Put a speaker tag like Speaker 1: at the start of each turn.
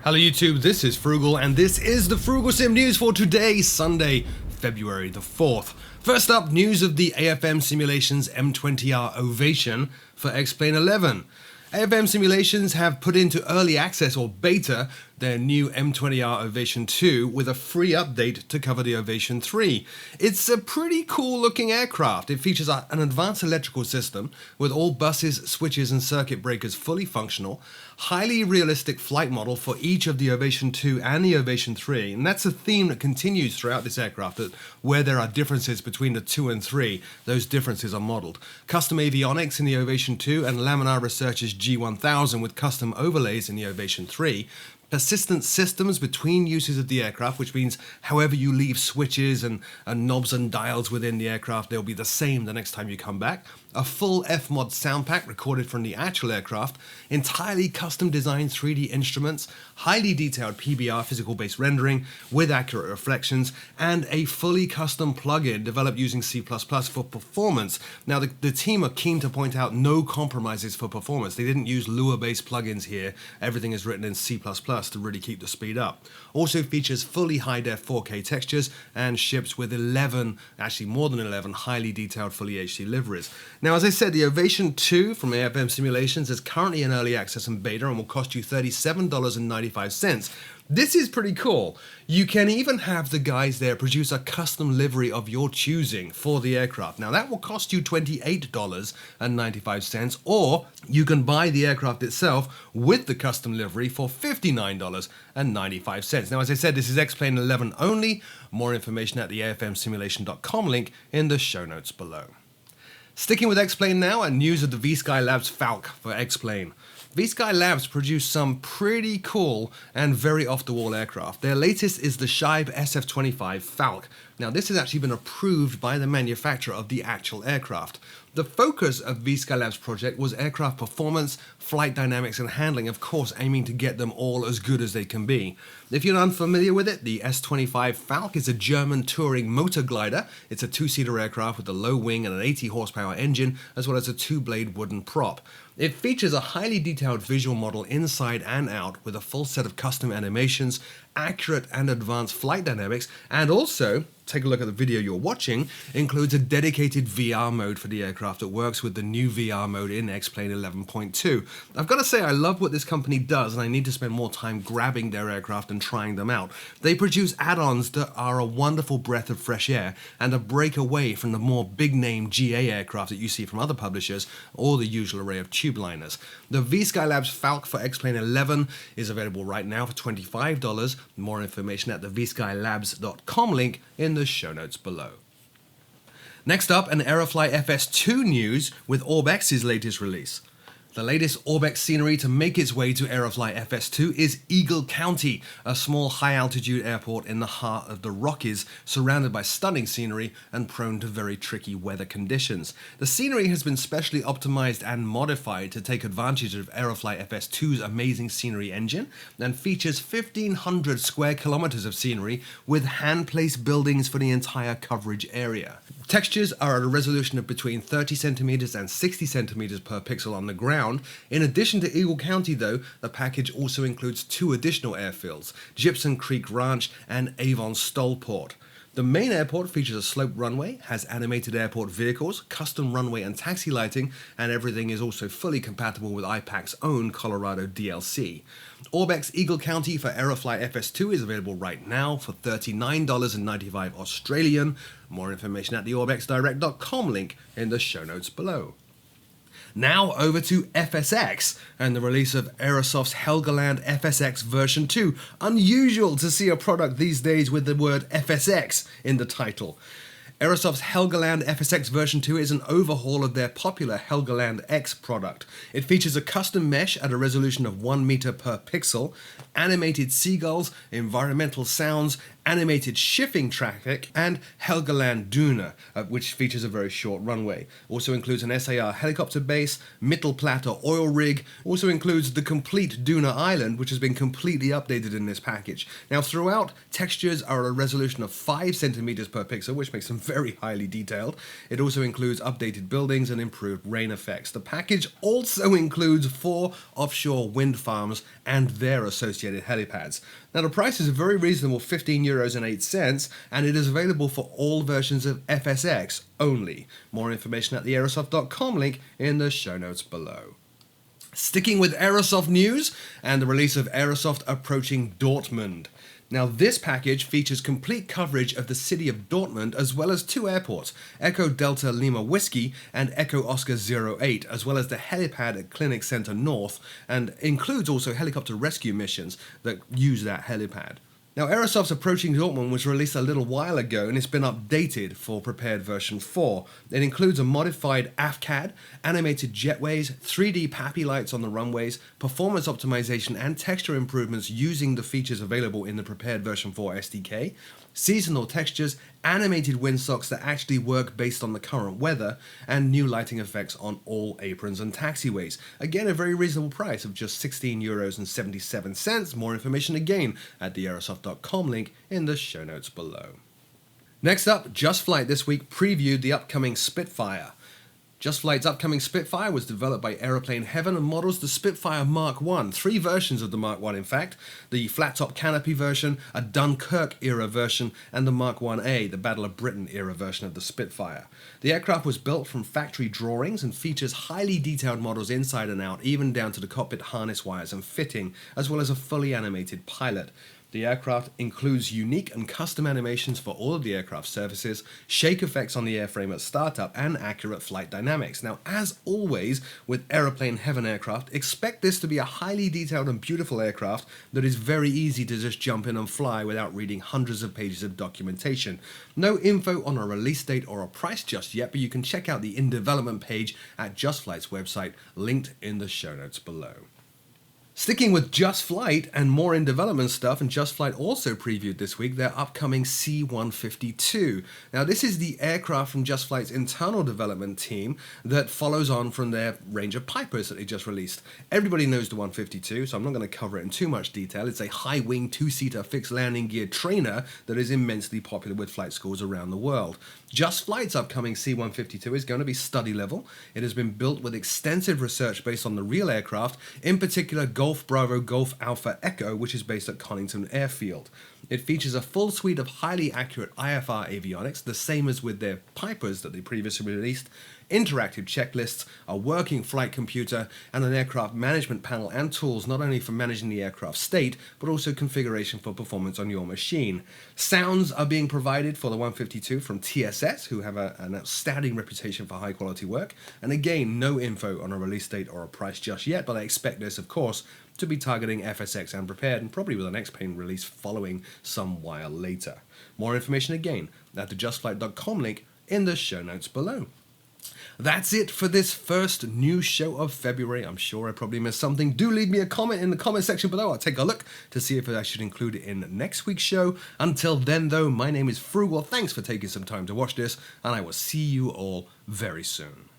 Speaker 1: Hello YouTube, this is Frugal and this is the Frooglesim news for today, Sunday, February the 4th. First up, news of the AFM Simulations M20R Ovation for X-Plane 11. AFM Simulations have put into early access or beta their new M20R Ovation 2 with a free update to cover the Ovation 3. It's a pretty cool looking aircraft. It features an advanced electrical system with all buses, switches and circuit breakers fully functional, highly realistic flight model for each of the Ovation 2 and the Ovation 3, and that's a theme that continues throughout this aircraft, that where there are differences between the 2 and 3, those differences are modelled. Custom avionics in the Ovation 2 and Laminar Research's G1000 with custom overlays in the Ovation 3. Persistent systems between uses of the aircraft, which means however you leave switches and knobs and dials within the aircraft, they'll be the same the next time you come back. A full F-Mod sound pack recorded from the actual aircraft, entirely custom designed 3D instruments, highly detailed PBR physical-based rendering with accurate reflections, and a fully custom plugin developed using C++ for performance. Now the team are keen to point out no compromises for performance. They didn't use Lua-based plugins here. Everything is written in C++ to really keep the speed up. Also features fully high-def 4K textures and ships with 11, actually more than 11, highly detailed fully HD liveries. Now, as I said, the Ovation 2 from AFM Simulations is currently in early access and beta and will cost you $37.95. This is pretty cool. You can even have the guys there produce a custom livery of your choosing for the aircraft. Now that will cost you $28.95, or you can buy the aircraft itself with the custom livery for $59.95. Now, as I said, this is X-Plane 11 only. More information at the afmsimulation.com link in the show notes below. Sticking with X-Plane now, and news of the V-Sky Labs Falk for X-Plane. V-Sky Labs produce some pretty cool and very off-the-wall aircraft. Their latest is the Scheib SF-25 Falk. Now, this has actually been approved by the manufacturer of the actual aircraft. The focus of V-Sky Labs' project was aircraft performance, flight dynamics and handling, of course aiming to get them all as good as they can be. If you're unfamiliar with it, the S-25 Falk is a German touring motor glider. It's a two-seater aircraft with a low wing and an 80 horsepower engine, as well as a two-blade wooden prop. It features a highly detailed visual model inside and out with a full set of custom animations, accurate and advanced flight dynamics, and also, take a look at the video you're watching, includes a dedicated VR mode for the aircraft that works with the new VR mode in X-Plane 11.2. I've got to say, I love what this company does, and I need to spend more time grabbing their aircraft and trying them out. They produce add-ons that are a wonderful breath of fresh air and a break away from the more big-name GA aircraft that you see from other publishers or the usual array of tube liners. The V-Sky Labs Falk for X-Plane 11 is available right now for $25. More information at the vskylabs.com link in the show notes below. Next up, an Aerofly FS2 news with Orbx's latest release. The latest Orbx scenery to make its way to Aerofly FS2 is Eagle County, a small high-altitude airport in the heart of the Rockies, surrounded by stunning scenery and prone to very tricky weather conditions. The scenery has been specially optimized and modified to take advantage of Aerofly FS2's amazing scenery engine and features 1,500 square kilometers of scenery with hand-placed buildings for the entire coverage area. Textures are at a resolution of between 30 centimeters and 60 centimeters per pixel on the ground. In addition to Eagle County, though, the package also includes two additional airfields, Gypsum Creek Ranch and Avon Stollport. The main airport features a sloped runway, has animated airport vehicles, custom runway and taxi lighting, and everything is also fully compatible with IPAC's own Colorado DLC. Orbx Eagle County for Aerofly FS2 is available right now for $39.95 Australian. More information at the orbxdirect.com link in the show notes below. Now over to FSX and the release of Aerosoft's Helgoland FSX version 2. Unusual to see a product these days with the word FSX in the title. Aerosoft's Helgoland FSX version 2 is an overhaul of their popular Helgoland X product. It features a custom mesh at a resolution of 1 meter per pixel, animated seagulls, environmental sounds, animated shipping traffic, and Helgoland Duna, which features a very short runway. Also includes an SAR helicopter base, Mittelplatte oil rig, also includes the complete Duna Island, which has been completely updated in this package. Now throughout, textures are at a resolution of 5 centimeters per pixel, which makes them very highly detailed. It also includes updated buildings and improved rain effects. The package also includes 4 offshore wind farms and their associated helipads. Now the price is a very reasonable €15.08, and it is available for all versions of FSX only. More information at the aerosoft.com link in the show notes below. Sticking with Aerosoft news and the release of Aerosoft approaching Dortmund. Now this package features complete coverage of the city of Dortmund as well as 2 airports, Echo Delta Lima Whiskey and Echo Oscar 08, as well as the helipad at Clinic Center North, and includes also helicopter rescue missions that use that helipad. Now, Aerosoft's Approaching Dortmund was released a little while ago and it's been updated for prepared version 4. It includes a modified AFCAD, animated jetways, 3D PAPI lights on the runways, performance optimization and texture improvements using the features available in the prepared version 4 SDK, seasonal textures, animated windsocks that actually work based on the current weather, and new lighting effects on all aprons and taxiways. Again, a very reasonable price of just €16.77. More information again at the aerosoft.com link in the show notes below. Next up, Just Flight this week previewed the upcoming Spitfire. Just Flight's upcoming Spitfire was developed by Aeroplane Heaven and models the Spitfire Mark I, 3 versions of the Mark I in fact, the flat-top canopy version, a Dunkirk-era version, and the Mark 1A, the Battle of Britain-era version of the Spitfire. The aircraft was built from factory drawings and features highly detailed models inside and out, even down to the cockpit harness wires and fitting, as well as a fully animated pilot. The aircraft includes unique and custom animations for all of the aircraft surfaces, shake effects on the airframe at startup, and accurate flight dynamics. Now, as always with Aeroplane Heaven aircraft, expect this to be a highly detailed and beautiful aircraft that is very easy to just jump in and fly without reading hundreds of pages of documentation. No info on a release date or a price just yet, but you can check out the in development page at Just Flight's website, linked in the show notes below. Sticking with Just Flight and more in development stuff, and Just Flight also previewed this week their upcoming C-152. Now this is the aircraft from Just Flight's internal development team that follows on from their range of Pipers that they just released. Everybody knows the 152, so I'm not going to cover it in too much detail. It's a high-wing, 2-seater fixed landing gear trainer that is immensely popular with flight schools around the world. Just Flight's upcoming C-152 is going to be study level. It has been built with extensive research based on the real aircraft, in particular Golf Bravo Golf Alpha Echo, which is based at Conington Airfield. It features a full suite of highly accurate IFR avionics, the same as with their Pipers that they previously released, interactive checklists, a working flight computer, and an aircraft management panel and tools not only for managing the aircraft state, but also configuration for performance on your machine. Sounds are being provided for the 152 from TSS, who have an outstanding reputation for high quality work, and again, no info on a release date or a price just yet, but I expect this, of course, to be targeting FSX and prepared, and probably with an X-Plane release following some while later. More information again at the justflight.com link in the show notes below. That's it for this first news show of February. I'm sure I probably missed something. Do leave me a comment in the comment section below. I'll take a look to see if I should include it in next week's show. Until then, though, my name is Frugal. Thanks for taking some time to watch this, and I will see you all very soon.